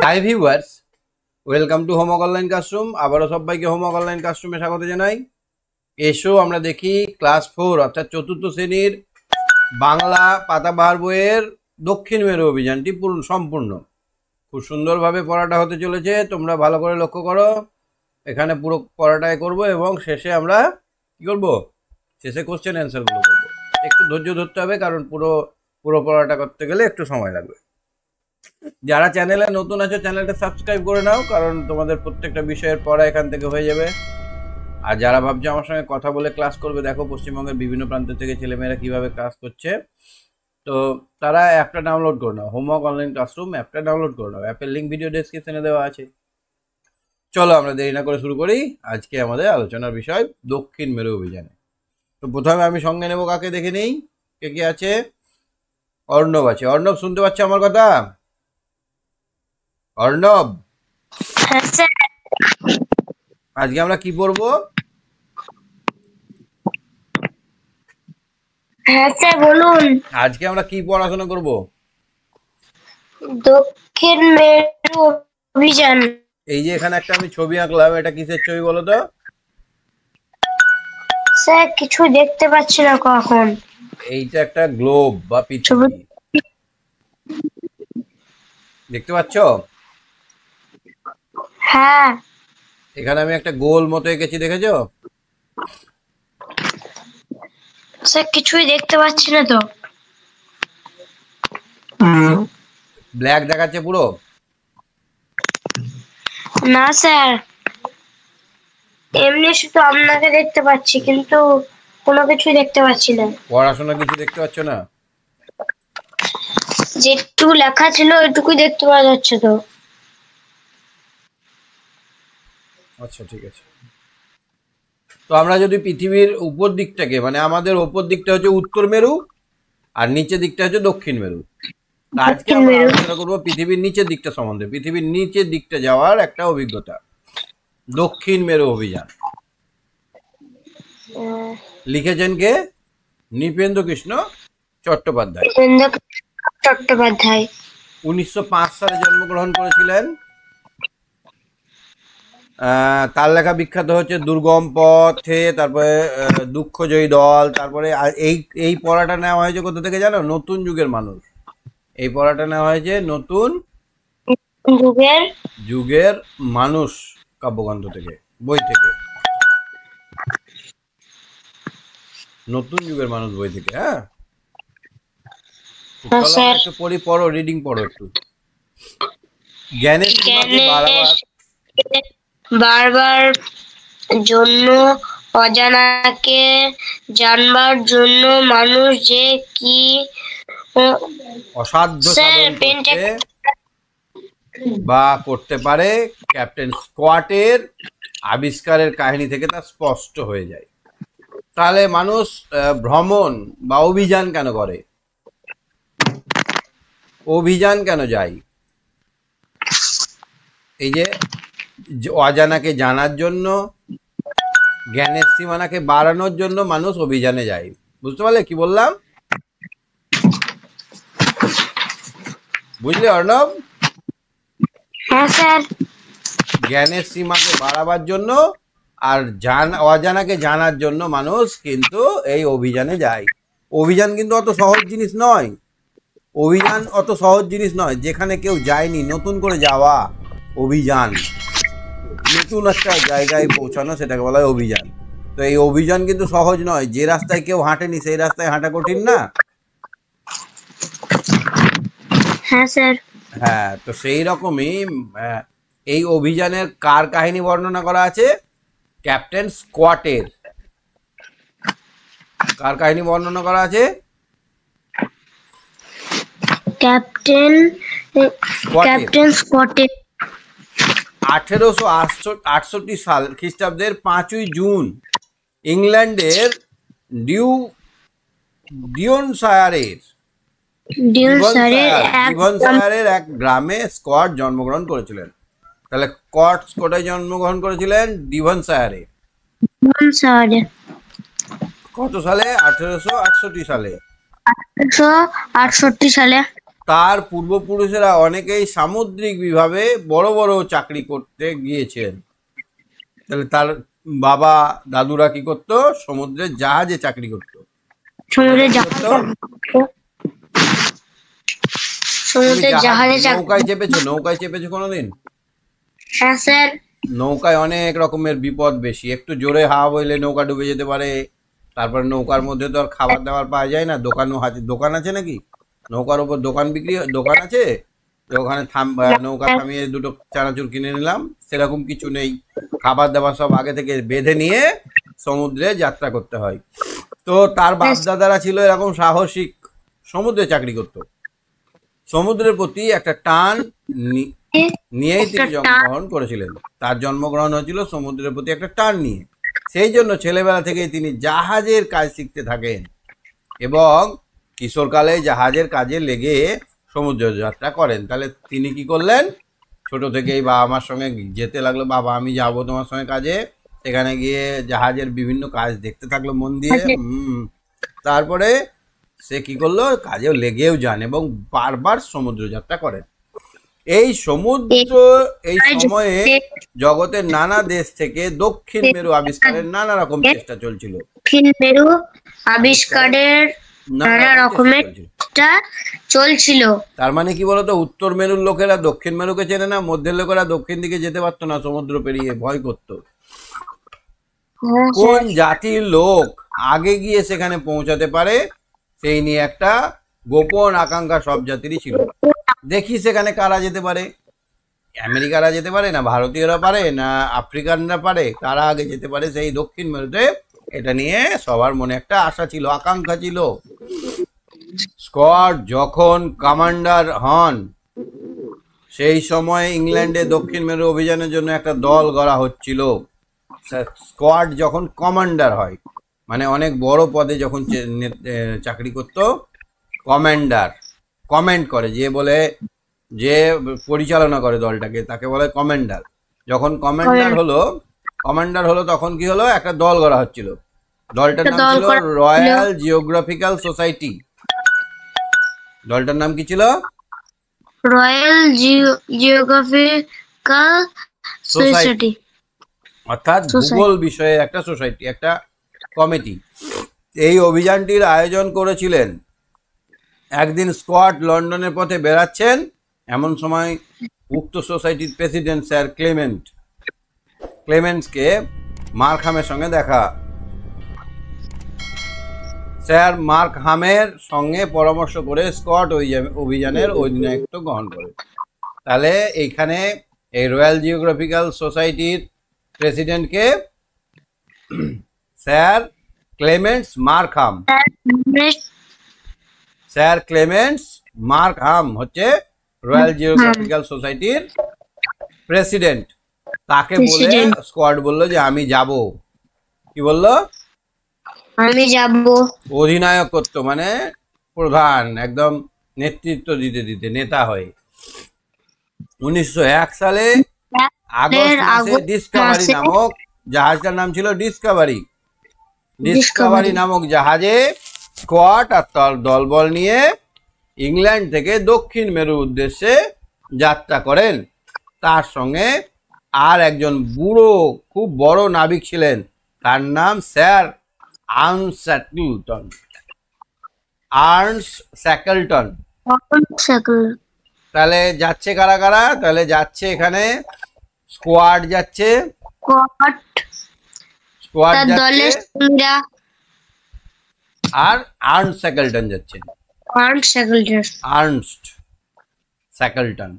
Hi viewers, welcome to homework online classroom. আবারও সবাইকে homework online ক্লাসরুমে স্বাগত জানাই। এসো আমরা দেখি ক্লাস 4 অর্থাৎ চতুর্থ শ্রেণীর বাংলা পাতাবাহার বইয়ের দক্ষিণ মেরু অভিযানটি সম্পূর্ণ খুব সুন্দরভাবে পড়াটা হতে চলেছে। তোমরা ভালো করে লক্ষ্য করো, এখানে পুরো পড়াটাই করব এবং শেষে আমরা কি করব, শেষে কোশ্চেন অ্যান্সারগুলো করবো। একটু ধৈর্য ধরতে হবে, কারণ পুরো পড়াটা করতে গেলে একটু সময় লাগবে। যারা চ্যানেলে নতুন আছো চ্যানেলটা সাবস্ক্রাইব করে নাও, কারণ তোমাদের প্রত্যেকটা বিষয়ের পড়া এখান থেকে হয়ে যাবে। আর যারা ভাবছো আমার সঙ্গে কথা বলে ক্লাস করবে, দেখো পশ্চিমবঙ্গের বিভিন্ন প্রান্ত থেকে ছেলেমেয়েরা কিভাবে ক্লাস করছে, তো তারা অ্যাপটা ডাউনলোড করে নাও। হোমওয়ার্ক অনলাইন ক্লাসরুম অ্যাপটা ডাউনলোড করে নাও, অ্যাপের লিঙ্ক ভিডিও ডেসক্রিপশনে দেওয়া আছে। চলো আমরা দেরি না করে শুরু করি আজকে আমাদের আলোচনার বিষয় দক্ষিণ মেরু অভিযানে। তো প্রথমে আমি সঙ্গে নেব কাকে, দেখে নেই কে কে আছে। অর্ণব আছে। অর্ণব শুনতে পাচ্ছ আমার কথা? অর্ণব, আজকে আমরা কি পড়বো? হ্যাঁ স্যার বলুন। আজকে আমরা কি পড়াশোনা করব? দক্ষিণ মেরু অভিযান। এই যে এখানে একটা আমি ছবি আঁকলাম, এটা কিসের ছবি বলো তো? স্যার কিছু দেখতে পাচ্ছি না কখন। এইটা একটা গ্লোব বা পৃথিবী, দেখতে পাচ্ছ? হ্যাঁ এখানে আমি একটা গোল মতো এঁকেছি, দেখেছো? স্যার কিছুই দেখতে পাচ্ছি না তো। ব্ল্যাক দেখাচ্ছে পুরো? না স্যার, এমনি শুধু আপনাকে দেখতে পাচ্ছি, কিন্তু কোনো কিছুই দেখতে পাচ্ছি না। পড়াশোনা কিছু দেখতে পাচ্ছ না? যেটুকু লেখা ছিল ওইটুকুই দেখতে পাওয়া যাচ্ছে তো। আচ্ছা ঠিক আছে। তো আমরা যদি পৃথিবীর উপর দিকটাকে, মানে আমাদের উপর দিকটা হচ্ছে উত্তর মেরু আর নিচের দিকটা হচ্ছে দক্ষিণ মেরু। আজকে আমরা আলোচনা করবো পৃথিবীর নিচের দিকটা সম্বন্ধে, পৃথিবীর নিচের দিকটা যাওয়ার একটা অভিজ্ঞতা, দক্ষিণ মেরু অভিযান। লিখেছেন কে? নৃপেন্দ্র কৃষ্ণ চট্টোপাধ্যায়। 1905 সালে জন্মগ্রহণ করেছিলেন। তার লেখা বিখ্যাত হচ্ছে দুর্গম পথে, তারপরে দুঃখজয়ী দল, তারপরে এই পড়াটা নেওয়া হয়েছে কোথা থেকে জানো? নতুন যুগের মানুষ। এই পড়াটা নেওয়া হয়েছে নতুন যুগের মানুষ কাব্যগ্রন্থ থেকে, বই থেকে, নতুন যুগের মানুষ বই থেকে। হ্যাঁ একটু পড়ো, রিডিং পড়ো একটু। জ্ঞানের সীমাকে বারবার জন্য অজানাকে জানবার জন্য মানুষ যে কি অসাধ্য সাধন করতে বা করতে পারে, ক্যাপ্টেন স্কোয়াটের আবিষ্কারের কাহিনী থেকে তা স্পষ্ট হয়ে যায়। তাহলে মানুষ ভ্রমণ বা অভিযান কেন করে? অভিযান কেন যায়? এই যে অজানাকে জানার জন্য, জ্ঞানের সীমানাকে বাড়ানোর জন্য মানুষ অভিযানে যায়। বুঝতে পারলে কি বললাম? বুঝলে অর্ণব? হ্যাঁ স্যার। জ্ঞানের সীমাকে বাড়াবার জন্য আর অজানাকে জানার জন্য মানুষ কিন্তু এই অভিযানে যায়। অভিযান কিন্তু অত সহজ জিনিস নয়। অভিযান অত সহজ জিনিস নয়, যেখানে কেউ যায়নি নতুন করে যাওয়া অভিযান, নতুন একটা জায়গায় পৌঁছানো, সেটাকে বলা হয় অভিযান। তো এই অভিযান কিন্তু সহজ নয়। যে রাস্তায় কেউ হাঁটেনি সেই রাস্তায় হাঁটা কঠিন না? হ্যাঁ স্যার। হ্যাঁ, তো সেই রকমই এই অভিযানের কার কাহিনী বর্ণনা করা আছে? ক্যাপ্টেন স্কোয়াটের। কার কাহিনী বর্ণনা করা আছে? ক্যাপ্টেন স্কটের। 1868 সাল খ্রিস্টাব্দের 5ই জুন ইংল্যান্ডের ডিভনশায়ারের এক গ্রামে স্কট জন্মগ্রহণ করেছিলেন। তাহলে স্কট কোথায় জন্মগ্রহণ করেছিলেন? ডিভনশায়ারে। কত সালে? 1868 সালে। 1868 সালে। তার পূর্বপুরুষেরা অনেকেই সামুদ্রিক বিভাগে বড় বড় চাকরি করতে গিয়েছেন। তাহলে তার বাবা দাদুরা কি করতো? সমুদ্রের জাহাজে চাকরি করতো। সমুদ্রের কি করতো? সমুদ্রের জাহাজে নৌকায় চেপেছো? নৌকায় চেপেছো কোনোদিন? হ্যাঁ স্যার। নৌকায় অনেক রকমের বিপদ বেশি, একটু জোরে হাওয়া বইলে নৌকা ডুবে যেতে পারে। তারপর নৌকার মধ্যে তো আর খাবার দাবার পাওয়া যায় না। দোকান আছে নাকি? নৌকার উপর দোকান আছে যে ওখানে নৌকা থামিয়ে দুটো চানাচুর কিনে নিলাম, সেরকম কিছু নেই। খাবার দাবার সব আগে থেকে বেঁধে নিয়ে সমুদ্রে যাত্রা করতে হয়। তো তার বাপদাদারা ছিল এরকম সাহসিক, সমুদ্রে চাকরি করত। সমুদ্রের প্রতি একটা টান নিয়েই তিনি জন্মগ্রহণ করেছিলেন। তার জন্মগ্রহণ হয়েছিল সমুদ্রের প্রতি একটা টান নিয়ে। সেই জন্য ছেলেবেলা থেকেই তিনি জাহাজের কাজ শিখতে থাকেন এবং কিশোরকালে জাহাজের কাজে লেগে সমুদ্র যাত্রা করেন। তাহলে তিনি কি করলেন? ছোট থেকেই বাবা মার সঙ্গে যেতে লাগলো, বাবা আমি যাবো তোমার সঙ্গে কাজে। সেখানে গিয়ে জাহাজের বিভিন্ন কাজ দেখতে থাকলো মন দিয়ে। তারপরে সে কি করলো? কাজেও লেগেও যান এবং বারবার সমুদ্র যাত্রা করেন। এই সময়ে জগতের নানা দেশ থেকে দক্ষিণ মেরু আবিষ্কারের নানা রকম চেষ্টা চলছিল। দক্ষিণ মেরু আবিষ্কারের নানা রকমের চলছিল। তার মানে কি বলতো? উত্তর মেরুর লোকেরা দক্ষিণ মেরুকে চেনে না, মধ্যের লোকেরা দক্ষিণ দিকে যেতে পারতো না, সমুদ্র পেরিয়ে ভয় করতো। কোন জাতির লোক আগে গিয়ে সেখানে পৌঁছাতে পারে সেই নিয়ে একটা গোপন আকাঙ্ক্ষা সব জাতিরই ছিল। দেখি সেখানে কারা যেতে পারে। আমেরিকারা যেতে পারে না, ভারতীয়রা পারে না, আফ্রিকানরা পারে, কারা আগে যেতে পারে সেই দক্ষিণ মেরুতে। এটা নিয়ে সবার মনে একটা আশা ছিল, আকাঙ্ক্ষা ছিল। স্কট যখন কমান্ডার হন সেই সময় ইংল্যান্ডে দক্ষিণ মেরু অভিযানের জন্য একটা দল গড়া হচ্ছিল। স্কট যখন কমান্ডার হয়, মানে অনেক বড় পদে যখন চাকরি করত, কমেন্ড করে, যে পরিচালনা করে দলটাকে, তাকে বলে কমান্ডার। যখন কমান্ডার হলো তখন কি হলো? একটা দল গড়া হচ্ছিল। দলটার নাম ছিল রয়্যাল জিওগ্রাফিক্যাল সোসাইটি। দলটার নাম কি ছিল? রয়্যাল জিওগ্রাফিক্যাল সোসাইটি, অর্থাৎ ভূগোল বিষয়ে একটা সোসাইটি, একটা কমিটি। এই অভিযানটির আয়োজন করেছিলেন। একদিন স্কট লন্ডনের পথে বেড়াচ্ছেন, এমন সময় উক্ত সোসাইটির প্রেসিডেন্ট স্যার ক্লেমেন্টসকে মার্কহামের সঙ্গে দেখা। স্যার মার্কহামের সঙ্গে পরামর্শ করে স্কট অভিযানের অধিনায়কত্ব গ্রহণ করে। তাহলে এইখানে এই রয়্যাল জিওগ্রাফিক্যাল সোসাইটির প্রেসিডেন্টকে sir Clements Markham. Sir Clements Markham হচ্ছে রয়্যাল জিওগ্রাফিক্যাল সোসাইটির প্রেসিডেন্ট। তাকে বলে স্কট বলল যে আমি যাব। কি বললো? আমি যাব। অধিনায়কত্ব মানে প্রধান, একদম নেতৃত্ব দিতে নেতা হয়ে। 1901 সালে আগস্ট মাসে ডিসকভারি নামক জাহাজটার নাম ছিল ডিসকভারি নামক জাহাজে স্কট আর তার দলবল নিয়ে ইংল্যান্ড থেকে দক্ষিণ মেরুর উদ্দেশ্যে যাত্রা করেন। তার সঙ্গে আর একজন বুড়ো খুব বড় নাবিক ছিলেন, তার নাম স্যার আর্নস্ট শ্যাকলটন। তাহলে যাচ্ছে কারা কারা? তাহলে যাচ্ছে এখানে স্কোয়াড যাচ্ছে, আর আর্নস্ট শ্যাকলটন যাচ্ছে। আর্নস্ট শ্যাকলটন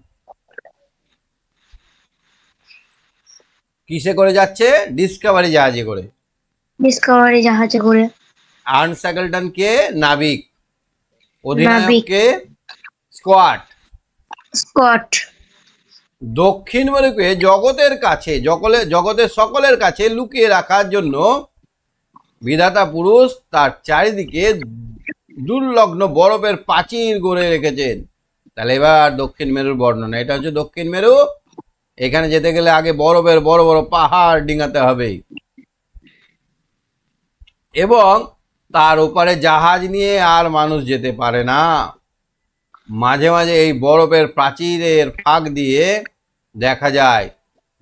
কিসে করে যাচ্ছে? ডিসকভারি জাহাজে করে। আর্নস্ট শ্যাকলটন কে? নাবিক। অধিনায়ক কে? স্কট। দক্ষিণ মেরুকে জগতের সকলের কাছে লুকিয়ে রাখার জন্য বিধাতা পুরুষ তার চারিদিকে দুর্লগ্ন বরফের প্রাচীর গড়ে রেখেছেন। তাহলে এবার দক্ষিণ মেরুর বর্ণনা। এটা হচ্ছে দক্ষিণ মেরু। এখানে যেতে গেলে আগে বরফের বড় বড় পাহাড় ডিঙাতে হবে এবং তার ওপারে জাহাজ নিয়ে আর মানুষ যেতে পারে না। মাঝে মাঝে এই বরফের প্রাচীরের ফাঁক দিয়ে দেখা যায়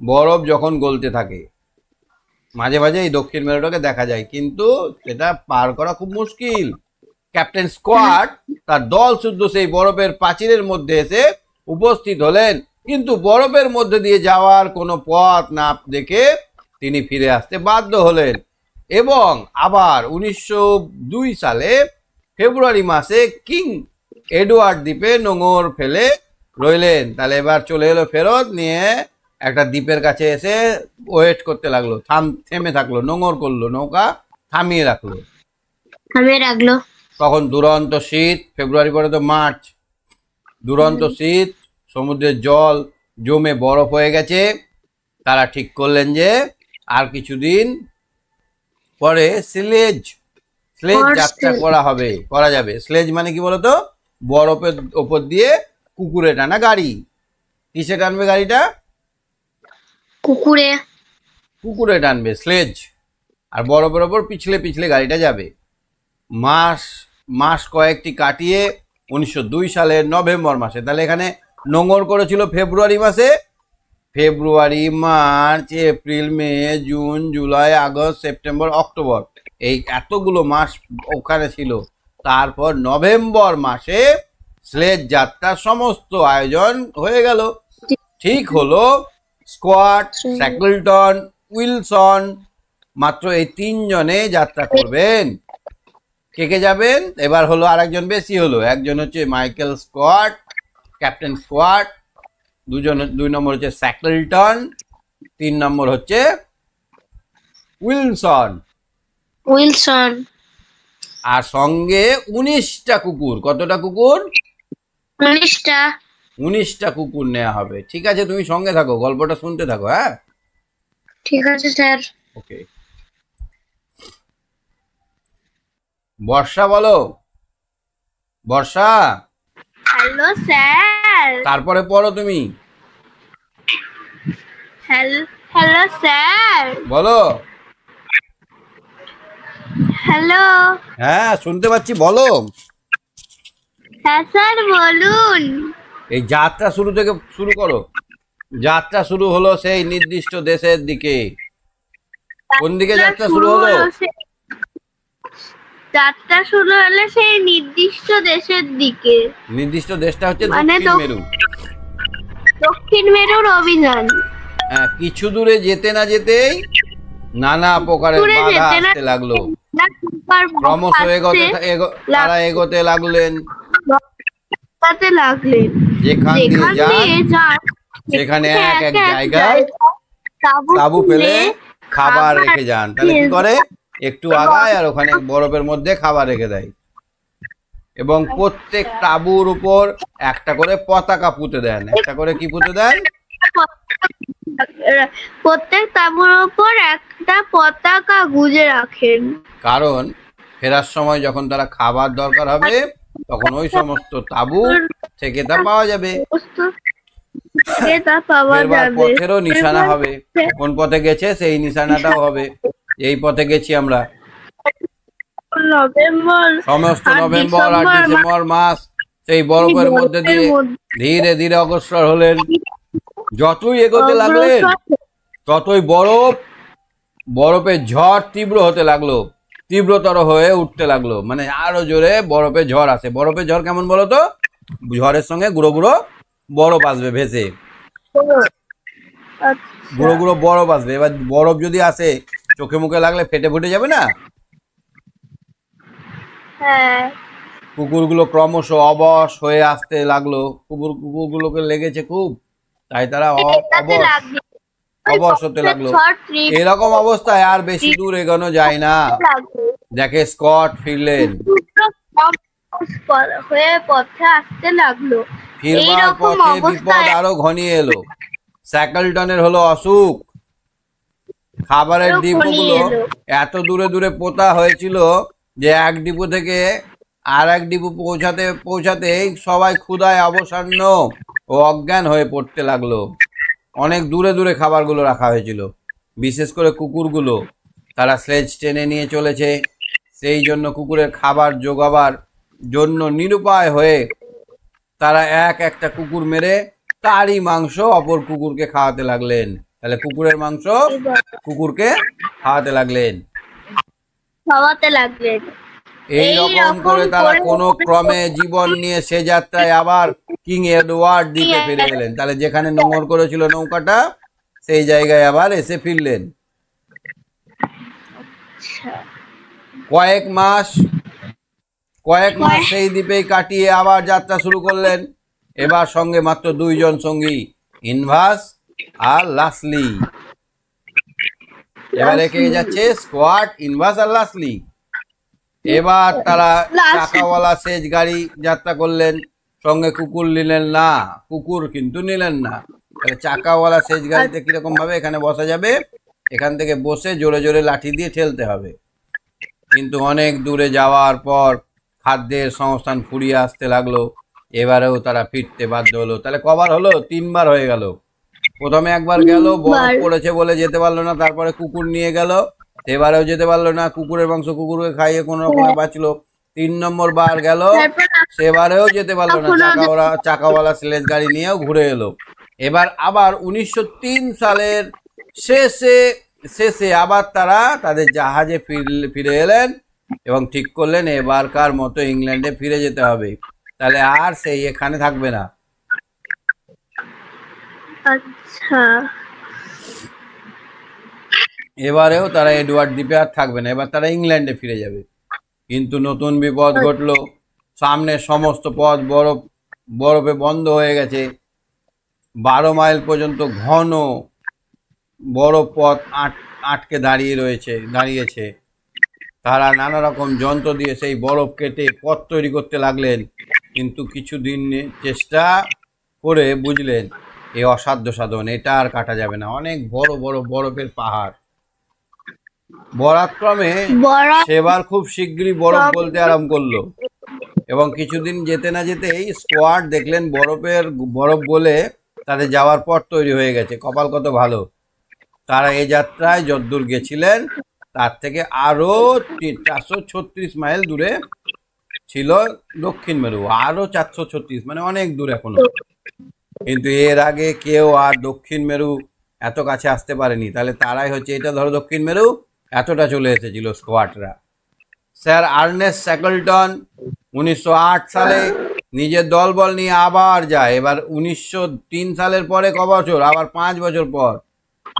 বরফ যখন গলতে থাকে। মাঝে মাঝে এই দক্ষিণ মেরুটাকে দেখা যায়, কিন্তু সেটা পার করা খুব মুশকিল। ক্যাপ্টেন স্কোয়াড তার দল শুদ্ধ সেই বরফের প্রাচীরের মধ্যে এসে উপস্থিত হলেন, কিন্তু বরফের মধ্যে দিয়ে যাওয়ার কোনো পথ না দেখে তিনি ফিরে আসতে বাধ্য হলেন। এবং আবার 1902 সালে ফেব্রুয়ারি মাসে কিং এডওয়ার্ড দ্বীপে নোঙর ফেলে রইলেন। তাহলে এবার চলে এলো ফেরত, নিয়ে একটা দ্বীপের কাছে এসে ওয়েট করতে লাগলো, থেমে থাকলো, নোঙর করলো, নৌকা থামিয়ে রাখলো। তখন দুরন্ত শীত, ফেব্রুয়ারি পরে তো মার্চ, দুরন্ত শীত, সমুদ্রের জল জমে বরফ হয়ে গেছে। তারা ঠিক করলেন যে আর কিছুদিন পরে স্লেজ যাত্রা করা যাবে। স্লেজ মানে কি বলতো? বরফের ওপর দিয়ে কুকুরে টানা গাড়ি। কিসে টানবে গাড়িটা? কুকুরে টানবে স্লেজ, আর বরফের ওপর পিছলে পিছলে গাড়িটা যাবে। মাস কয়েকটি কাটিয়ে 1902 সালের নভেম্বর মাসে, তাহলে এখানে নোঙর করেছিল ফেব্রুয়ারি মাসে, ফেব্রুয়ারি, মার্চ, এপ্রিল, মে, জুন, জুলাই, আগস্ট, সেপ্টেম্বর, অক্টোবর, এই এতগুলো মাস ওখানে ছিল। তারপর নভেম্বর মাসে স্লেজ যাত্রার সমস্ত আয়োজন হয়ে গেল। ঠিক হলো স্কোয়াড, শ্যাকলটন, উইলসন, মাত্র এই 3 জনে যাত্রা করবেন। কে কে যাবেন? এবার হলো আরেকজন বেশি হলো, একজন হচ্ছে মাইকেল স্কোয়াড, ক্যাপ্টেন স্কোয়াড, 2 নম্বর হচ্ছে শ্যাকলটন, 3 নম্বর হচ্ছে উইলসন। আর সঙ্গে 19টা কুকুর। কতটা কুকুর? 19টা কুকুর নেওয়া হবে। ঠিক আছে, তুমি সঙ্গে থাকো, গল্পটা শুনতে থাকো। হ্যাঁ, ঠিক আছে স্যার। ওকে। বর্ষা বলো। বর্ষা। Hello sir. তারপরে পড়ো তুমি। Hello sir. বলো। হ্যালো। হ্যাঁ, শুনতে পাচ্ছি, বলো। হ্যাঁ স্যার বলুন। এই যাত্রা শুরু থেকে শুরু করো। যাত্রা শুরু হলো সেই নির্দিষ্ট দেশের দিকে। কোন দিকে যাত্রা শুরু হলো? যাত্রা শুরু হলো সেই নির্দিষ্ট দেশের দিকে। নির্দিষ্ট দেশটা হচ্ছে দক্ষিণ মেরু। দক্ষিণ মেরুর অভিযান। হ্যাঁ, কিছু দূরে যেতে না যেতেই নানা প্রকারের বাধা আসতে লাগলো। ক্রমশ তারা এগোতে লাগলেন। যেখান দিয়ে যান সেখানে এক এক জায়গায় তাঁবু ফেলে খাবার রেখে যান। তাহলে কি করে? একটু আগায় আর ওখানে বরফের মধ্যে খাবার রেখে দেয়, এবং প্রত্যেক তাঁবুর উপর একটা করে পতাকা পুঁতে দেন। একটা করে কি পুঁতে দেন? প্রত্যেক তাঁবুর উপর একটা পতাকা গুজে রাখেন, কারণ ফেরার সময় যখন তারা খাবার দরকার হবে তখন ওই সমস্ত তাঁবু থেকে তা পাওয়া যাবে। পথেরও নিশানা হবে, কোন পথে গেছে সেই নিশানাটাও হবে। এই পথে গেছি আমরা। সমস্ত নভেম্বর আর ডিসেম্বর মাস সেই বরফের মধ্যে দিয়ে ধীরে ধীরে অগ্রসর হলেন। যতই এগোতে লাগলেন ততই বরফের ঝড় তীব্র হতে লাগলো, তীব্রতর হয়ে উঠতে লাগলো। মানে আরো জোরে বরফের ঝড় আসে। বরফের ঝড় কেমন বলো তো? ঝড়ের সঙ্গে গুঁড়ো গুঁড়ো বরফ আসবে ভেসে, গুঁড়ো গুঁড়ো বরফ আসবে। এবার বরফ যদি আসে চোখে মুখে লাগলে ফেটে ফুটে যাবে না? কুকুরগুলো ক্রমশ অবশ হয়ে আসতে লাগলো। কুকুরগুলোকে লেগেছে খুব, তাই তারা অবশ হতে লাগলো। এরকম অবস্থায় আর বেশি দূর এগোনো যায় না। দেখে স্কট ফিরলেন। ফিরবার পথে বিপদ আরো ঘনিয়ে এলো। শ্যাকলটনের হলো অসুখ। খাবারের ডিপোগুলো এত দূরে দূরে পোতা হয়েছিল যে এক ডিপো থেকে আর এক ডিপো পৌঁছাতেই সবাই ক্ষুধায় অবসন্ন ও অজ্ঞান হয়ে পড়তে লাগলো। অনেক দূরে দূরে খাবারগুলো রাখা হয়েছিল, বিশেষ করে কুকুরগুলো। তারা স্লেজ টেনে নিয়ে চলেছে, সেই জন্য কুকুরের খাবার জোগাবার জন্য নিরুপায় হয়ে তারা একটা কুকুর মেরে তারই মাংস অপর কুকুরকে খাওয়াতে লাগলেন। তাহলে কুকুরের মাংস কুকুরকে খাওয়াতে লাগলেন। এই রকম করে তারা কোনো ক্রমে জীবন নিয়ে সে যাত্রায় আবার কিং এডওয়ার্ড দ্বীপে ফিরে এলেন। তাহলে যেখানে নোঙর করেছিল নৌকাটা সেই জায়গায় আবার এসে ফিরলেন। কয়েক মাস সেই দ্বীপেই কাটিয়ে আবার যাত্রা শুরু করলেন। এবার সঙ্গে মাত্র 2 জন সঙ্গী, ইনভাস আর লাসলি। এবারে কে যাচ্ছে? স্কোয়াড, ইনভাস আর লাসলি। এবার তারা চাকাওয়ালা সেচ গাড়ি যাত্রা করলেন। সঙ্গে কুকুর নিলেন না, কুকুর কিন্তু নিলেন না। তাহলে চাকাওয়ালা সেচ গাড়িতে কিরকম ভাবে এখানে বসা যাবে? এখান থেকে বসে জোরে জোরে লাঠি দিয়ে ঠেলতে হবে। কিন্তু অনেক দূরে যাওয়ার পর খাদ্যের সংস্থান ফুরিয়ে আসতে লাগলো। এবারেও তারা ফিরতে বাধ্য হলো। তাহলে কবার হলো? 3 বার হয়ে গেল। প্রথমে একবার গেল, বরফ পড়েছে বলে যেতে পারলো না, তারপরে কুকুর নিয়ে গেল, এবারেও যেতে পারলো না, কুকুরের মাংস কুকুরকে খাইয়ে কোনো রকমে বাঁচলো। 3 নম্বর বার গেল, সেবারেও যেতে পারলো না, চাকাওয়ালা স্লেজ গাড়ি নিয়েও ঘুরে এলো। এবার আবার 1903 সালের শেষে আবার তারা তাদের জাহাজে ফিরে এলেন এবং ঠিক করলেন এবারকার মতো ইংল্যান্ডে ফিরে যেতে হবে। তাহলে আর সেই এখানে থাকবে না। আচ্ছা, এবারেও তারা এডওয়ার্ড দ্বীপে আর থাকবে না, এবার তারা ইংল্যান্ডে ফিরে যাবে। কিন্তু নতুন বিপদ ঘটলো। সামনে সমস্ত পথ বরফে বন্ধ হয়ে গেছে। 12 মাইল পর্যন্ত ঘন বরফ পথ আটকে দাঁড়িয়েছে। তারা নানা রকম যন্ত্র দিয়ে সেই বরফ কেটে পথ তৈরি করতে লাগলেন। কিন্তু কিছুদিন চেষ্টা করে বুঝলেন এ অসাধ্য সাধন, এটা আর কাটা যাবে না। অনেক বড় বড় বরফের পাহাড়। বরাক্রমে সেবার খুব শীঘ্রই বরফ গলতে আরম্ভ করলো এবং কিছুদিন যেতে না যেতেই স্কোয়াড দেখলেন বরফ গলে তাদের যাওয়ার পথ তৈরি হয়ে গেছে। কপাল কত ভালো, তারা এই যাত্রায় যদ্দূর গেছিলেন তার থেকে আরো 436 মাইল দূরে ছিল দক্ষিণ মেরু। আরো 436, মানে অনেক দূর এখনো। কিন্তু এর আগে কেউ আর দক্ষিণ মেরু এত কাছে আসতে পারেনি। তাহলে তারাই হচ্ছে, এটা ধরো দক্ষিণ মেরু, এতটা চলে এসেছিল স্কোয়াডরা। স্যার আর্নেস্ট শ্যাকলটন 1908 সালে নিজের দলবল নিয়ে আবার যায়। এবার 1903 সালের পরে ক বছর? আবার 5 বছর পর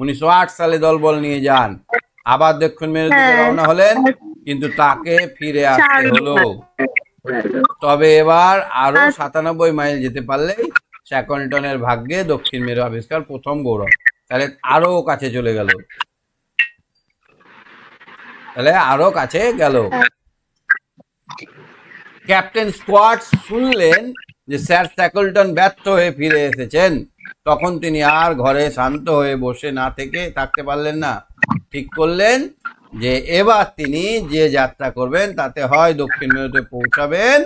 1908 সালে দলবল নিয়ে যান, আবার দক্ষিণ মেরু দিকে রওনা হলেন। কিন্তু তাকে ফিরে আসতে হলো। তবে এবার আরো 97 মাইল যেতে পারলেই শ্যাকলটনের ভাগ্যে দক্ষিণ মেরু আবিষ্কার প্রথম গৌরব। তাহলে আরো কাছে চলে গেল, ক্যাপ্টেন স্কোয়াড শুনলেন যে স্যার শ্যাকলটন ব্যর্থ হয়ে ফিরে এসেছেন। তখন তিনি আর ঘরে শান্ত হয়ে বসে না থেকে থাকতে পারলেন না। ঠিক করলেন যে এবার তিনি যে যাত্রা করবেন তাতে হয় দক্ষিণ মেরুতে পৌঁছাবেন,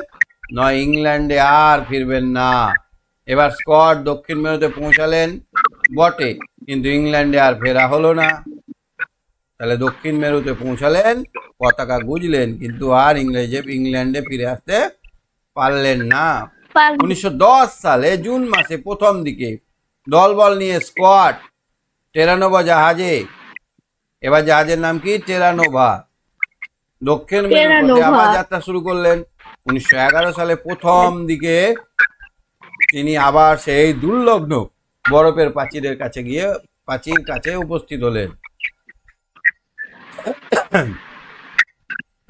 নয় ইংল্যান্ডে আর ফিরবেন না। এবার স্কট দক্ষিণ মেরুতে পৌঁছালেন বটে, কিন্তু ইংল্যান্ডে আর ফেরা হলো না। তাহলে দক্ষিণ মেরুতে পৌঁছালেন, পতাকা গুঁজলেন, কিন্তু আর ইংল্যান্ডে ফিরে আসতে পারলেন না। 1910 সালে জুন মাসে প্রথম দিকে দলবল নিয়ে স্কট টেরানোভা জাহাজে, এবার জাহাজের নাম কি? টেরানোভা, দক্ষিণ মেরুতে আবার যাত্রা শুরু করলেন। 1911 সালে প্রথম দিকে তিনি আবার সেই দুর্লগ্ন বরফের প্রাচীরের কাছে উপস্থিত হলেন।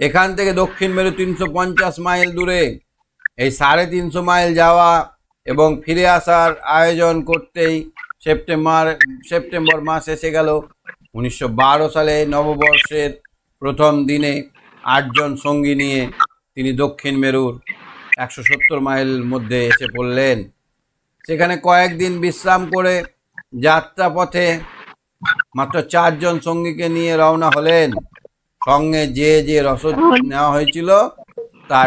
এখান থেকে দক্ষিণ মেরু 350 মাইল দূরে। এই 350 মাইল যাওয়া এবং ফিরে আসার আয়োজন করতেই সেপ্টেম্বর মাস এসে গেল। 1912 সালে নববর্ষের প্রথম দিনে 8 জন সঙ্গী নিয়ে তিনি দক্ষিণ মেরুর 170 মাইল মধ্যে এসে পড়লেন। সেখানে কয়েকদিন বিশ্রাম করে যাত্রাপথে মাত্র 4 জন সঙ্গীকে নিয়ে রওনা হলেন। সঙ্গে যে রসদ নেওয়া হয়েছিল তা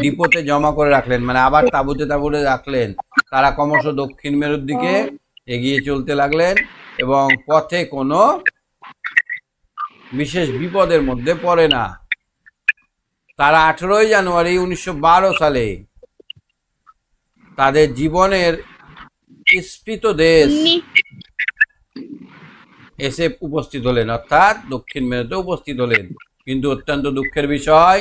ডিপোতে জমা করে রাখলেন, মানে আবার তাঁবুতে রাখলেন। তারা ক্রমশ দক্ষিণ মেরুর দিকে এগিয়ে চলতে লাগলেন এবং পথে কোনো বিশেষ বিপদের মধ্যে পড়ে না। তারা 18 জানুয়ারি 1912 সালে তাদের জীবনের স্ফীত দেশ এসে উপস্থিত হলেন, অর্থাৎ দক্ষিণ মেরুতে উপস্থিত হলেন। কিন্তু অত্যন্ত দুঃখের বিষয়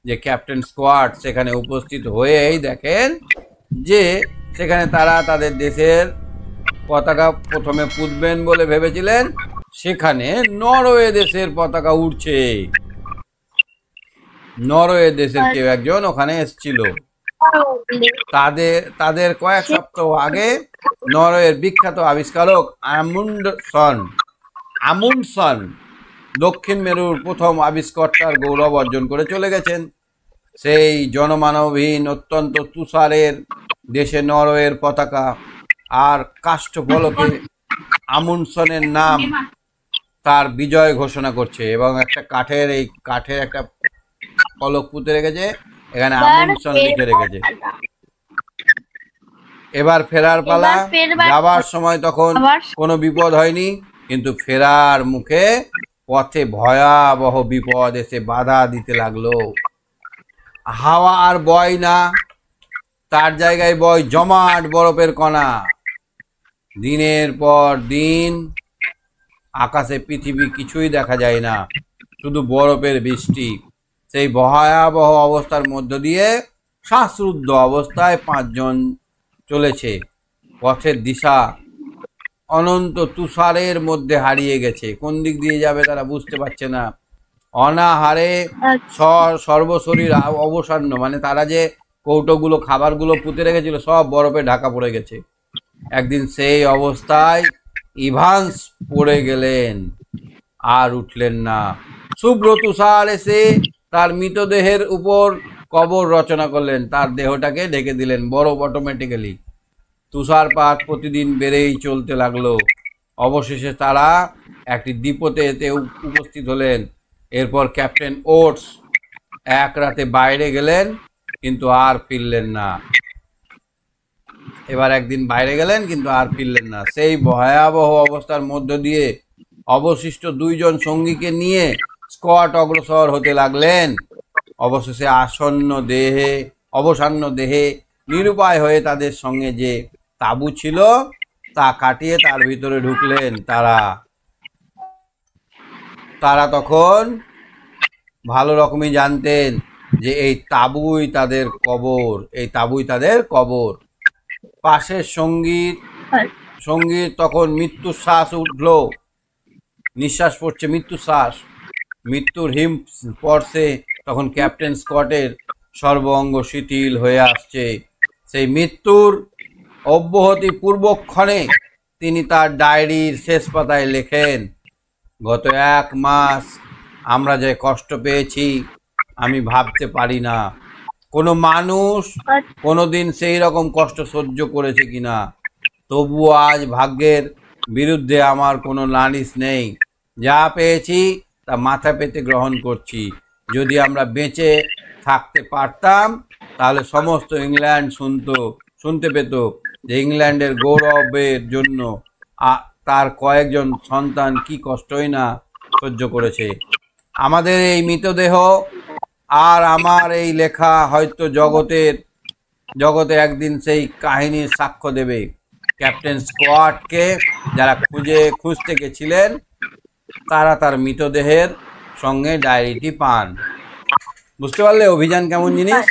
যে ক্যাপ্টেন স্কোয়াড সেখানে উপস্থিত হয়েই দেখেন যে সেখানে তারা তাদের দেশের পতাকা প্রথমে পুঁতবেন বলে ভেবেছিলেন, সেখানে নরওয়ে দেশের পতাকা উঠছে। নরওয়ে দেশের কেউ একজন ওখানে এসেছিল। তাদের কয়েক সপ্তাহ আগে নরওয়ের বিখ্যাত আবিষ্কারক আমুন্ডসন দক্ষিণ মেরুর প্রথম আবিষ্কর্তার গৌরব অর্জন করে চলে গেছেন। সেই জনমানবহীন অত্যন্ত তুষারের দেশে নরওয়ের পতাকা আর কাষ্ঠফলকে আমুন্ডসনের নাম তার বিজয় ঘোষণা করছে, এবং একটা কাঠের একটা ফলক পুঁতে রেখেছে, এখানে আমুন্ডসন লিখে রেখেছে। এবার ফেরার পালা। যাবার সময় তখন কোনো বিপদ হয়নি, কিন্তু ফেরার মুখে পথে ভয়াবহ বিপদ এসে বাধা দিতে লাগলো। হাওয়া আর বয় না, তার জায়গায় বয় জমাট বরফের কণা। দিনের পর দিন আকাশে পৃথিবী কিছুই দেখা যায় না, শুধু বরফের বৃষ্টি। সেই ভয়াবহ অবস্থার মধ্য দিয়ে শ্বাসরুদ্ধ অবস্থায় 5 জন চলেছে। পথের দিশা অনন্ত তুষারের মধ্যে হারিয়ে গেছে, কোন দিক দিয়ে যাবে তারা বুঝতে পারছে না। অনাহারে সর্বশরীর অবসন্ন, মানে তারা যে কৌটোগুলো খাবারগুলো পুঁতে রেখেছিল সব বরফে ঢাকা পড়ে গেছে। একদিন সেই অবস্থায় ইভান্স পড়ে গেলেন, আর উঠলেন না। শুভ্র তুষার এসে তার মৃতদেহের উপর কবর রচনা করলেন, তার দেহটাকে ঢেকে দিলেন বরফ অটোমেটিক্যালি। তুষারপাত প্রতিদিন বেড়েই চলতে লাগলো। অবশেষে তারা একটি দ্বীপতে এতে উপস্থিত হলেন। এরপর ক্যাপ্টেন ওটস এক রাতে বাইরে গেলেন, কিন্তু আর ফিরলেন না। এবার একদিন বাইরে গেলেন, কিন্তু আর ফিরলেন না। সেই ভয়াবহ অবস্থার মধ্য দিয়ে অবশিষ্ট 2 জন সঙ্গীকে নিয়ে স্কট অগ্রসর হতে লাগলেন। অবশেষে অবসান্ন দেহে নিরুপায় হয়ে তাদের সঙ্গে যে তাঁবু ছিল তা কাটিয়ে তার ভিতরে ঢুকলেন। তারা তখন ভালো রকমই জানতেন যে এই তাঁবুই তাদের কবর। পাশের সঙ্গীর তখন মৃত্যুর শ্বাস উঠল, নিঃশ্বাস পড়ছে, মৃত্যুর হিম স্পর্শে তখন ক্যাপ্টেন স্কটের সর্বাঙ্গ শিথিল হয়ে আসছে। সেই মৃত্যুর অব্যাহতি পূর্বক্ষণে তিনি তার ডায়েরির শেষ পাতায় লেখেন, গত 1 মাস আমরা যে কষ্ট পেয়েছি আমি ভাবতে পারি না কোনো মানুষ কোনোদিন সেই রকম কষ্ট সহ্য করেছে কিনা। তবুও আজ ভাগ্যের বিরুদ্ধে আমার কোনো নালিশ নেই। যা পেয়েছি তা মাথা পেতে গ্রহণ করছি। যদি আমরা বেঁচে থাকতে পারতাম তাহলে সমস্ত ইংল্যান্ড শুনতে পেত যে ইংল্যান্ডের গৌরবের জন্য তার কয়েকজন সন্তান কি কষ্টই না সহ্য করেছে। আমাদের এই মৃতদেহ আর আমার এই লেখা হয়তো জগতে একদিন সেই কাহিনীর সাক্ষ্য দেবে। ক্যাপ্টেন স্কটকে যারা খুঁজতে গেছিলেন তারা তার মৃতদেহের সঙ্গে ডায়েরিটি পান। বুঝতে পারলে অভিযান কেমন জিনিস?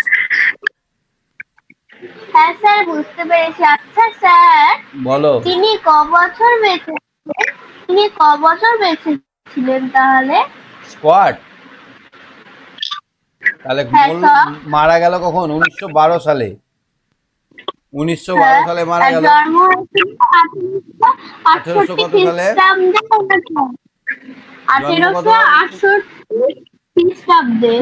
হ্যাঁ স্যার, বুঝতে পেরেছি। আচ্ছা স্যার, বলো, তিনি ক বছর বেঁচে ছিলেন তাহলে? স্কট তাহলে মারা গেল কখন? 1912 সালে। 1912 সালে মারা গেল। 1800 কত সালে? 1868 খ্রিস্টাব্দে।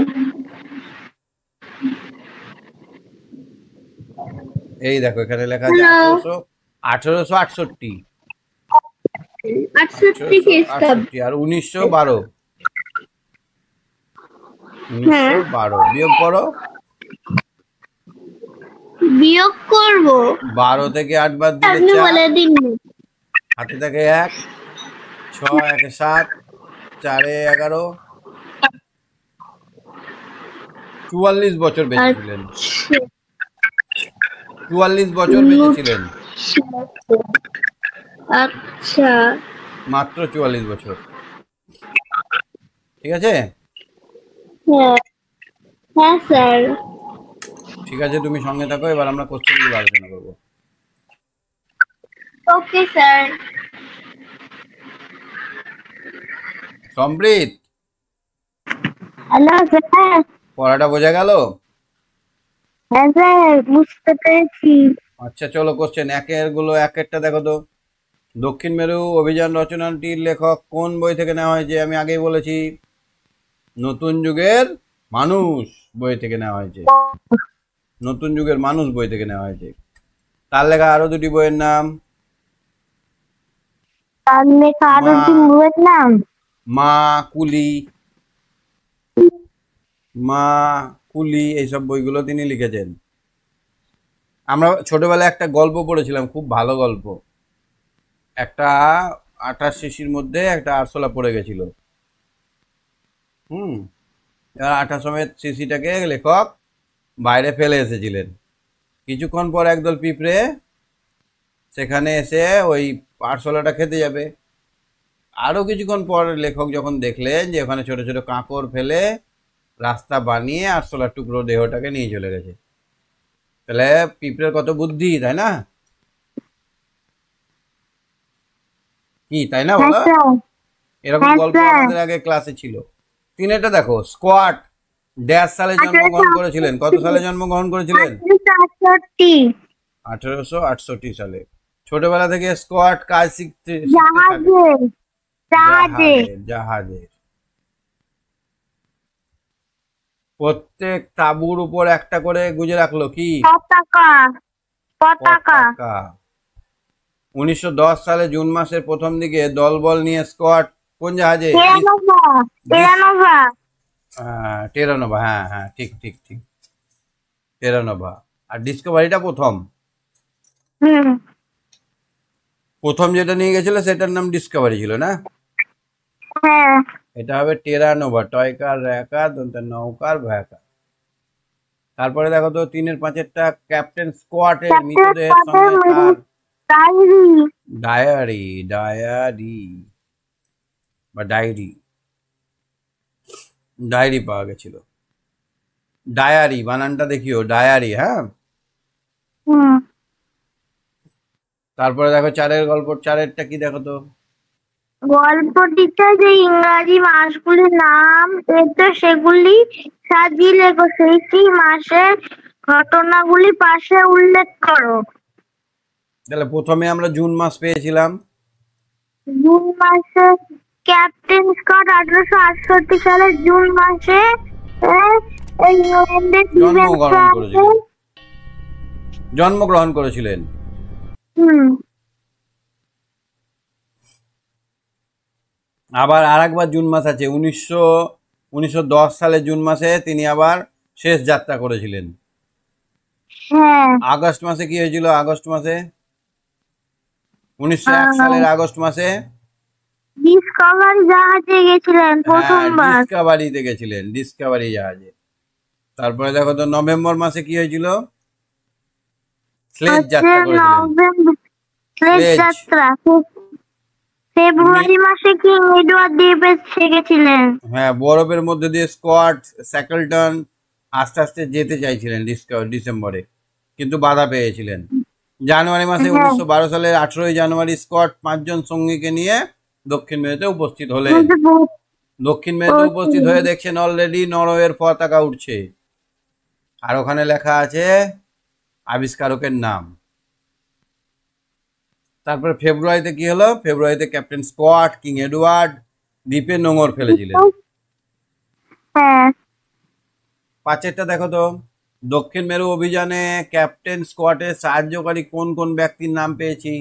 এই দেখো এখানে লেখা আছে 1868 আর 1912 বিয়োগ করো। বিয়োগ করব। 12 থেকে 8 বাদ দিলে আপনি বলে দিন। হাতে থাকে 1, 6 1 7, 4 11, 44 বছর বেঁচে ছিলেন। 44 বছর বেঁচে ছিলেন। আচ্ছা, মাত্র 44 বছর। ঠিক আছে? হ্যাঁ হ্যাঁ স্যার। ঠিক আছে, তুমি সঙ্গে থাকো, এবার আমরা কোশ্চেনগুলো আলোচনা করবো। Okay sir. Sampreet, hello sir. পড়াটা বোঝা গেল? হ্যাঁ স্যার, বুঝতে পেরেছি। আচ্ছা চলো, কোশ্চেন একের গুলো এক একটা দেখো তো। দক্ষিণ মেরু অভিযান রচনাটির লেখক কোন বই থেকে নেওয়া হয়েছে? আমি আগেই বলেছি, নতুন যুগের মানুষ বই থেকে নেওয়া হয়েছে। নতুন যুগের মানুষ বই থেকে নেওয়া হয়েছে। তার লেখা আরো দুটি বইয়ের নাম। তার লেখা আরো দুটি বইয়ের নাম। মা কুলি, মা কুলি, এইসব বইগুলো তিনি লিখেছেন। আমরা ছোটবেলায় একটা গল্প পড়েছিলাম, খুব ভালো গল্প। একটা আটার শিশির মধ্যে একটা আরশোলা পড়ে গেছিল। এবার আটা সমেত শিশিটাকে লেখক বাইরে ফেলে এসেছিলেন। কিছুক্ষণ পর একদল পিঁপড়ে সেখানে এসে ওই আরশোলাটা খেতে যাবে। আরও কিছুক্ষণ পর লেখক যখন দেখলেন যে ওখানে ছোট ছোট কাঁকড় ফেলে রাস্তা বানিয়ে আরশোলার টুকরো দেহটাকে নিয়ে চলে গেছে। তাহলে পিঁপড়ের কত বুদ্ধি, তাই না? কি তাই না বলো? এরকম গল্প আমাদের আগে ক্লাসে ছিল। তিনেরটা দেখো, স্কোয়াট ড্যাশ সালে জন্মগ্রহণ করেছিলেন। কত সালে জন্মগ্রহণ করেছিলেন? 1868 সালে। ছোটবেলা থেকে স্কোয়াট কাজ শিখতে জাহাজের। প্রত্যেক তাঁবুর উপর একটা করে গুজে রাখলো কি? পতাকা। 1910 সালে জুন মাসের প্রথম দিকে দলবল নিয়ে স্কোয়াট কোন জাহাজে? টেরানোভা। হ্যাঁ হ্যাঁ, ঠিক ঠিক ঠিক, টেরানোভা। আর ডিসকভারিটা প্রথম যেটা নিয়ে গেছিল সেটার নাম ডিসকভারি ছিল না? এটা হবে টেরানোভা, টয়কার র্যাকার দন্তের নৌকার ভয়াকার। তারপরে দেখো তো তিনের পাঁচেরটা, ক্যাপ্টেন স্কোয়াটের মৃতদেহের সঙ্গে তার ডায়ারি বা ডায়েরি পাওয়া গেছিল। ডায়ারি বানানটা দেখিও, ডায়ারি। হ্যাঁ, তারপরে দেখো চারের গল্প, চারেরটা কি দেখো তো? গল্পটিতে যে ইংরাজি মাসগুলির নাম পেতো সেগুলি সাজিয়ে লেখো। সেই মাসের ঘটনাগুলি পাশে উল্লেখ করো। তাহলে প্রথমে আমরা জুন মাস পেয়েছিলাম। জুন মাসে ক্যাপ্টেন স্কট 1868 সালের জুন মাসে জন্মগ্রহণ করেছিলেন। আবার আরেকবার জুন মাস আছে, 1910 সালে জুন মাসে তিনি আবার শেষ যাত্রা করেছিলেন। আগস্ট মাসে কি হয়েছিল? আগস্ট মাসে 1901 সালের আগস্ট মাসে ডিসকভারি জাহাজে গেছিলেন প্রথমবার। ডিসকভারিতে গেছিলেন, ডিসকভারি জাহাজে। তারপরে দেখো তো নভেম্বর মাসে কি হয়েছিল? স্লেজ যাত্রা করেছিলেন। স্লেজ যাত্রা। ফেব্রুয়ারি মাসে কিং এডওয়ার্ড দ্বীপে গেছিলেন। হ্যাঁ, বরফের মধ্যে দিয়ে স্কট স্যাকেলটন আস্তে আস্তে যেতে চাইছিলেন ডিসেম্বরে, কিন্তু বাধা পেয়েছিলেন। জানুয়ারি মাসে 1912 সালের 18 জানুয়ারি স্কট 5 জন সঙ্গীকে নিয়ে দক্ষিণ মেরুতে উপস্থিত হলেন। দক্ষিণ মেরুতে উপস্থিত হয়ে দেখছেন অলরেডি নরওয়ের পতাকা উঠছে, আর ওখানে লেখা আছে আবিষ্কারকের নাম। তারপরে ফেব্রুয়ারিতে কি হলো? ফেব্রুয়ারিতে ক্যাপ্টেন স্কট কিং এডওয়ার্ড দ্বীপে নোঙর ফেলেছিলেন। পাঁচেরটা দেখো তো, দক্ষিণ মেরু অভিযানে ক্যাপ্টেন স্কটের সাহায্যকারী কোন কোন ব্যক্তির নাম পেয়েছি?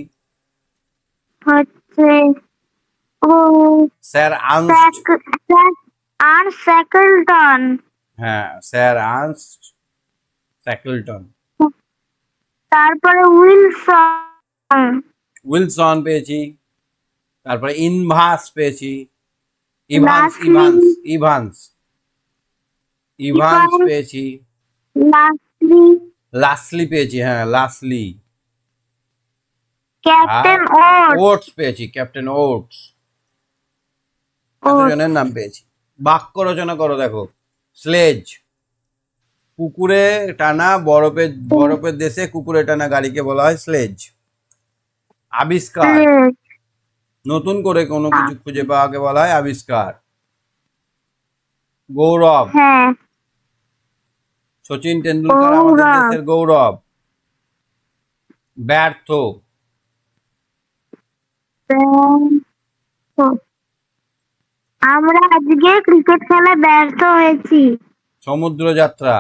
Sir Ernest Shackleton. হ্যাঁ, স্যার আর্নস্ট স্যাকেলটন। তারপরে উইলসন পেয়েছি। তারপরে ইনভাস পেয়েছি, ইভান্স পেয়েছি। লাসলি পেয়েছি, হ্যাঁ লাসলি। ক্যাপ্টেন ওটস পেয়েছি, ক্যাপ্টেন ওটস। এতজনের নাম পেয়েছি। বাক্য রচনা করো। দেখো, স্লেজ, কুকুরে টানা বরফের দেশে কুকুরে টানা গাড়িকে বলা হয় স্লেজ। আবিষ্কার, নতুন করে কোনো কিছু খুঁজে পাওয়াকে বলা হয় আবিষ্কার। গৌরব, সচিন টেন্ডুলকার আমাদের দেশের গৌরব। ব্যর্থ, আমরা আজকে ক্রিকেট খেলায় ব্যর্থ হয়েছি। সমুদ্র যাত্রা,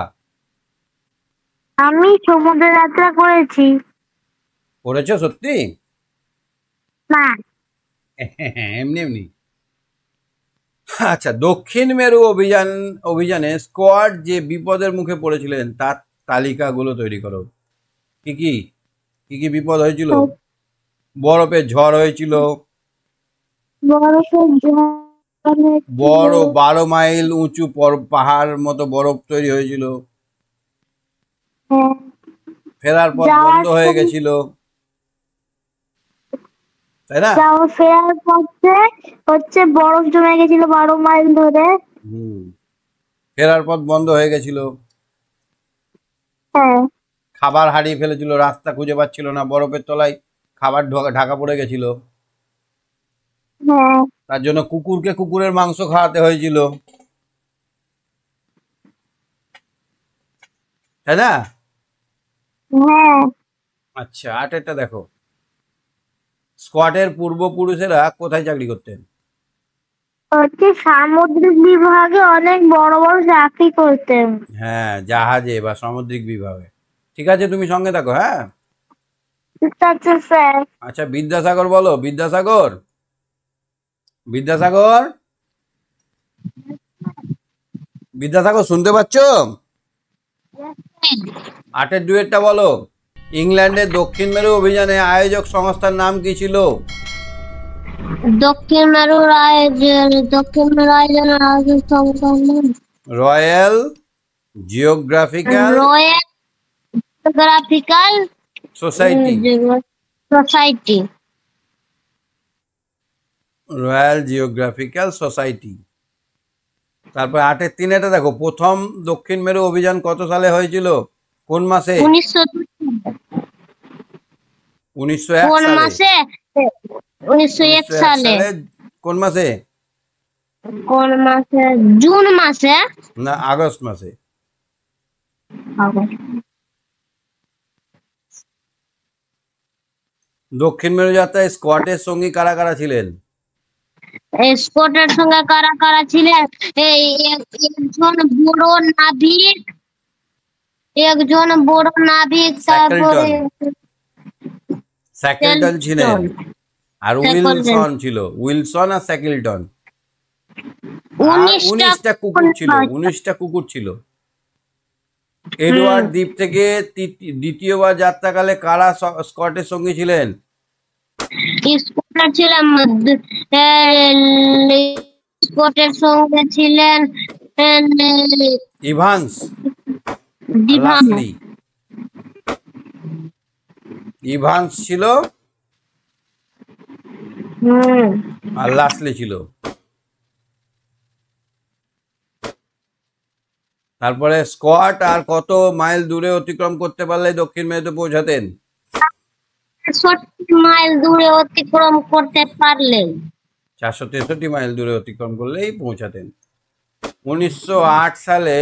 আমি সমুদ্র যাত্রা করেছি। করেছো সত্যি? না, এমনি এমনি। আচ্ছা, দক্ষিণ মেরু অভিযানে স্কোয়াড যে বিপদের মুখে পড়েছিলেন তার তালিকাগুলো তৈরি করো। কি কি কি কি বিপদ হয়েছিল? বরফের ঝড় হয়েছিল, বড় 12 মাইল উঁচু পাহাড় মতো বরফ তৈরি হয়েছিল, ফেরার পথ বন্ধ হয়ে গেছিল, তাই না? ফেরার পথে হচ্ছে বরফ জমে গেছিল 12 মাইল ধরে। ফেরার পথ বন্ধ হয়ে গেছিল। খাবার হারিয়ে ফেলেছিল, রাস্তা খুঁজে পাচ্ছিল না, বরফের তলায় খাবার ঢাকা পড়ে গেছিল। তার জন্য কুকুরকে কুকুরের মাংস খাওয়াতে হয়েছিল, তাই না? আচ্ছা, 8 দেখো, স্কোয়াডের পূর্বপুরুষেরা কোথায় চাকরি করতেন? সামুদ্রিক বিভাগে অনেক বড় বড় চাকরি করতেন। হ্যাঁ, জাহাজে বা সামুদ্রিক বিভাগে। ঠিক আছে, তুমি সঙ্গে থাকো। হ্যাঁ, আচ্ছা, বিদ্যাসাগর বলো। বিদ্যাসাগর, বিদ্যাসাগর, বিদ্যাসাগর শুনতে পাচ্ছ? 8-2 বলো। ইংল্যান্ডের দক্ষিণ মেরু অভিযানে আয়োজক সংস্থার নাম কি ছিল? দক্ষিণ মেরু আয়োজনের আয়োজক সংস্থার নাম royal geographical society. Royal geographical society. তারপর 8-3 দেখো, প্রথম দক্ষিণ মেরু অভিযান কত সালে হয়েছিল? কোন মাসে? 1901 সালে। কোন মাসে? জুন মাসে না, আগস্ট মাসে। দক্ষিণ মেরু যাত্রায় স্কটের সঙ্গী কারা কারা ছিলেন? স্কটের সঙ্গে কারা কারা ছিলেন? একজন বড় নাবিক, তারপরে স্যাকেলটন ছিলেন, আর উইলসন ছিল। উইলসন আর স্যাকেলটন। 19টা কুকুর ছিল। 19টা কুকুর ছিল। এডওয়ার্ড দ্বীপ থেকে দ্বিতীয়বার যাত্রাকালে কারা স্কটের সঙ্গী ছিলেন? স্কটের সঙ্গে ছিলেন ইভান্স, ইভান্স ছিল আর লাসলি ছিল। তারপরে স্কট আর কত মাইল দূরে অতিক্রম করতে পারলে দক্ষিণ মেরুতে পৌঁছাতেন? 463 মাইল দূরে অতিক্রম করতে পারলেন। 463 মাইল দূরে অতিক্রম করলেই পৌঁছাতেন। 1908 সালে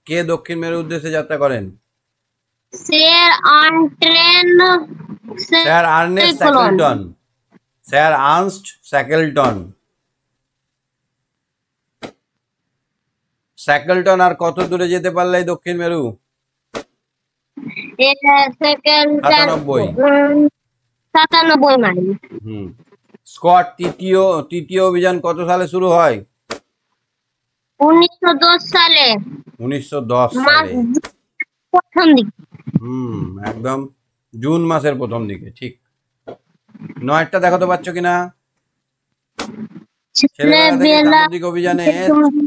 কে দক্ষিণ মেরুর উদ্দেশ্যে যাত্রা করেন? Sir Ernest Shackleton. Sir Ernest Shackleton. Shackleton আর কত দূরে যেতে পারলে দক্ষিণ মেরু? 97 মাইল। স্কট তৃতীয় অভিযান কত সালে শুরু হয়? 1910 সালে। 1910 সালে প্রথম দিকে। একদম জুন মাসের প্রথম দিকে, ঠিক। 9টা দেখাতে পারছো কিনা? সামুদ্রিক অভিযানে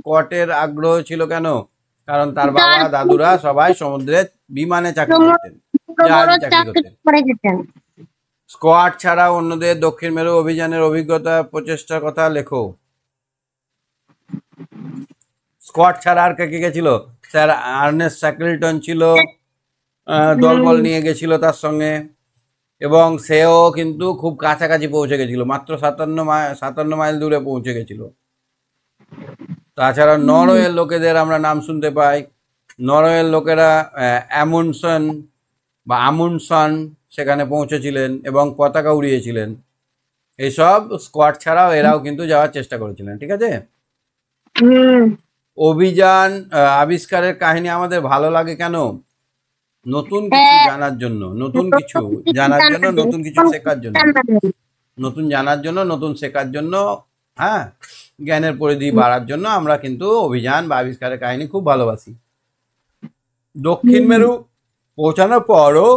স্কটের আগ্রহ ছিল কেন? কারণ তার বাবা দাদুরা সবাই সমুদ্রে বিমানে চাকরি করতেন, জাহাজে চাকরি করতেন। স্কোয়াড ছাড়া অন্যদের দক্ষিণ মেরু অভিযানের অভিজ্ঞতা প্রচেষ্টার কথা লেখো। স্কোয়াড ছাড়া আর কে কে গেছিল? স্যার আর্নেস্ট স্যাকেলটন ছিল, দলবল নিয়ে গেছিল তার সঙ্গে, এবং সেও কিন্তু খুব কাছাকাছি পৌঁছে গেছিল, মাত্র 57 মাইল দূরে পৌঁছে গেছিল। তাছাড়া নরওয়ের লোকেদের আমরা নাম শুনতে পাই। নরওয়ের লোকেরা আমুন্ডসন সেখানে পৌঁছেছিলেন এবং পতাকা উড়িয়েছিলেন। এইসব স্কোয়াড ছাড়াও এরাও কিন্তু যাওয়ার চেষ্টা করেছিলেন। ঠিক আছে। অভিযান আবিষ্কারের কাহিনী আমাদের ভালো লাগে কেন? নতুন কিছু জানার জন্য, নতুন কিছু শেখার জন্য, নতুন জানার জন্য, নতুন শেখার জন্য, হ্যাঁ, জ্ঞানের পরিধি বাড়ার জন্য আমরা কিন্তু অভিযান বা আবিষ্কারের কাহিনী খুব ভালোবাসি। দক্ষিণ মেরু পৌঁছানোর পরও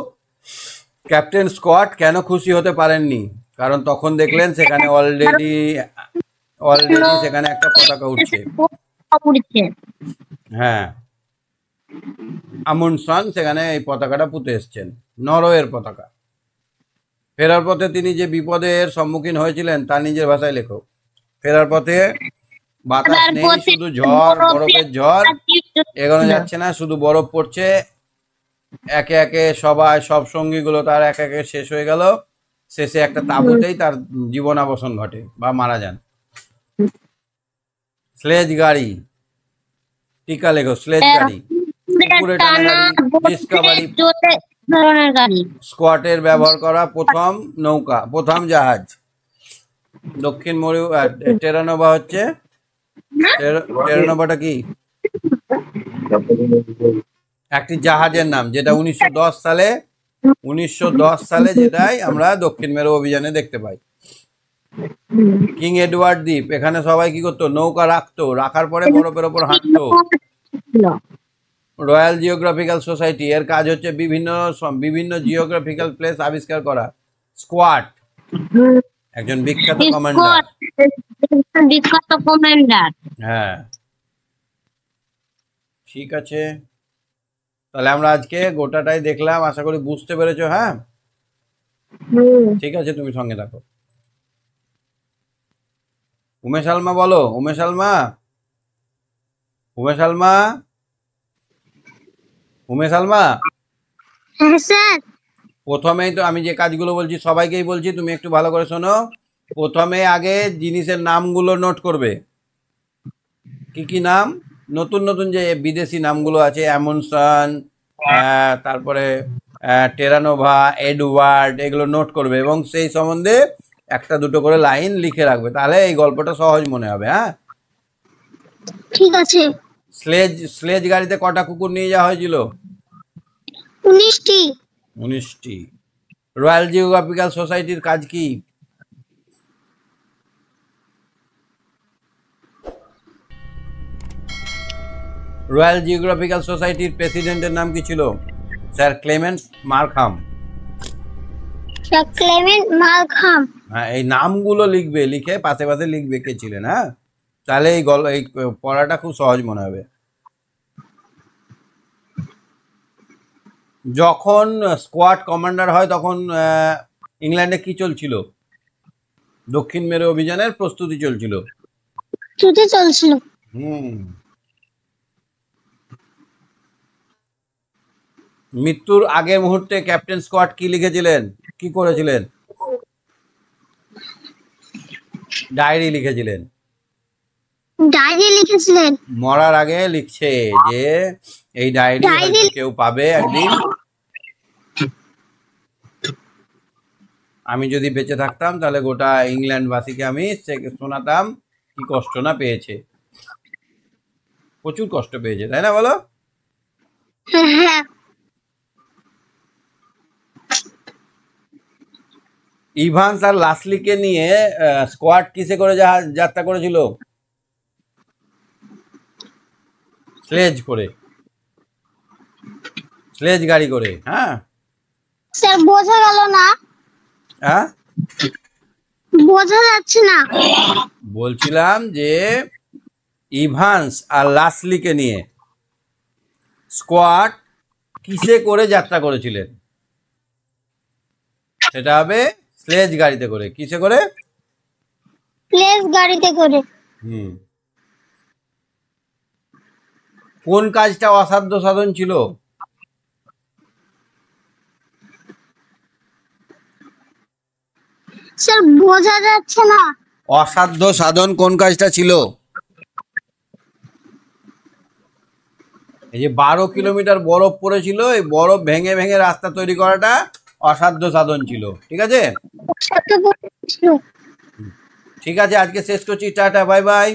ক্যাপ্টেন স্কট কেন খুশি হতে পারেননি? কারণ তখন দেখলেন সেখানে অলরেডি সেখানে একটা পতাকা উঠছে। হ্যাঁ, আমুন্ডসন সেখানে এই পতাকাটা পুঁতে এসছেন, নরওয়ের পতাকা। ফেরার পথে তিনি যে বিপদের সম্মুখীন হয়েছিলেন তা নিজের ভাষায় লেখো। ফেরার পথে বাতাস নেই, শুধু ঝড়, বরফের ঝড়, এগোনো যাচ্ছে না, শুধু বরফ পড়ছে। একে একে সব সঙ্গীগুলো তার একে একে শেষ হয়ে গেল। শেষে একটা তাঁবুতেই তার জীবনাবসান ঘটে বা মারা যান। স্লেজ গাড়ি, টিকা লেখো। স্লেজ গাড়ি, পুকুরে টানা গাড়ি, ডিসকভারি, স্কোয়াটের ব্যবহার করা প্রথম নৌকা, প্রথম জাহাজ। দক্ষিণ মেরু টেরানোভা হচ্ছে, টেরানোভাটা কি? একটি জাহাজের নাম, যেটা 1910 সালে যেটাই আমরা দক্ষিণ মেরু অভিযানে দেখতে পাই। কিং এডওয়ার্ড দ্বীপ, এখানে সবাই কি করতো? নৌকা রাখতো, রাখার পরে বরফের ওপর হাঁটতো। রয়্যাল জিওগ্রাফিক্যাল সোসাইটি, এর কাজ হচ্ছে বিভিন্ন জিওগ্রাফিক্যাল প্লেস আবিষ্কার করা। স্কোয়াড একজন বিখ্যাত কমান্ডার। হ্যাঁ, ঠিক আছে, তাহলে আমরা আজকে গোটাটাই দেখলাম, আশা করি বুঝতে পেরেছো। হ্যাঁ, ঠিক আছে, তুমি সঙ্গে থাকো। উমেশ আলমা বলো। উমেশ আলমা, প্রথমেই তো আমি যে কাজগুলো বলছি সবাইকেই বলছি, তুমি একটু ভালো করে শোনো। প্রথমে আগে জিনিসের নামগুলো নোট করবে। কি কি নাম? নতুন নতুন যে বিদেশি নামগুলো আছে, অ্যামুন্ডসন, তারপরে টেরানোভা, এডওয়ার্ড, এগুলো নোট করবে এবং সেই সম্বন্ধে একটা দুটো করে লাইন লিখে রাখবে, তাহলে এই গল্পটা সহজ মনে হবে। হ্যাঁ, ঠিক আছে। স্লেজ গাড়িতে কটা কুকুর নিয়ে যাওয়া হয়েছিল? 19টি। রয়্যাল জিওগ্রাফিক্যাল সোসাইটির কাজ কি? রয়্যাল জিওগ্রাফিক্যাল সোসাইটির প্রেসিডেন্টের নাম কি ছিল? Sir Clements Markham. হ্যাঁ, এই নামগুলো লিখবে, লিখে পাশে পাশে লিখবে কে ছিলেন। হ্যাঁ, তাহলে এই পড়াটা খুব সহজ মনে হবে। যখন স্কোয়াড কমান্ডার হয় তখন ইংল্যান্ডে কি চলছিল? দক্ষিণ মেরু অভিযানের প্রস্তুতি চলছিল। মৃত্যুর আগের মুহূর্তে ক্যাপ্টেন স্কট কি লিখেছিলেন, কি করেছিলেন? ডায়েরি লিখেছিলেন। মরার আগে লিখছে যে এই ডায়েরি কেউ পাবে একদিন, আমি যদি বেঁচে থাকতাম তাহলে গোটা ইংল্যান্ডবাসীকে আমি শোনাতাম কি কষ্ট না পেয়েছে। প্রচুর কষ্ট পেয়েছে, তাই না বলো? ইভান্স আর লাসলিকে নিয়ে স্কোয়াড কিসে করে যাত্রা করেছিল? স্লেজ গাড়ি করে। হ্যাঁ স্যার, বোঝা গেল না। হ্যাঁ, বোঝা যাচ্ছে না। বলছিলাম যে ইভান্স আর লাসলিকে নিয়ে স্কোয়াড কিসে করে যাত্রা করেছিলেন? সেটা হবে স্লেজ গাড়িতে করে। কিসে করে? স্লেজ গাড়িতে করে। কোন কাজটা অসাধ্য সাধন ছিল? স্যার বোঝা যাচ্ছে না। অসাধ্য সাধন কোন কাজটা ছিল? এই যে 12 কিলোমিটার বরফ পড়েছিল, এই বরফ ভেঙে ভেঙে রাস্তা তৈরি করাটা অসাধ্য সাধন ছিল। ঠিক আছে, ঠিক আছে, আজকে শেষ করছি। Tata, bye bye.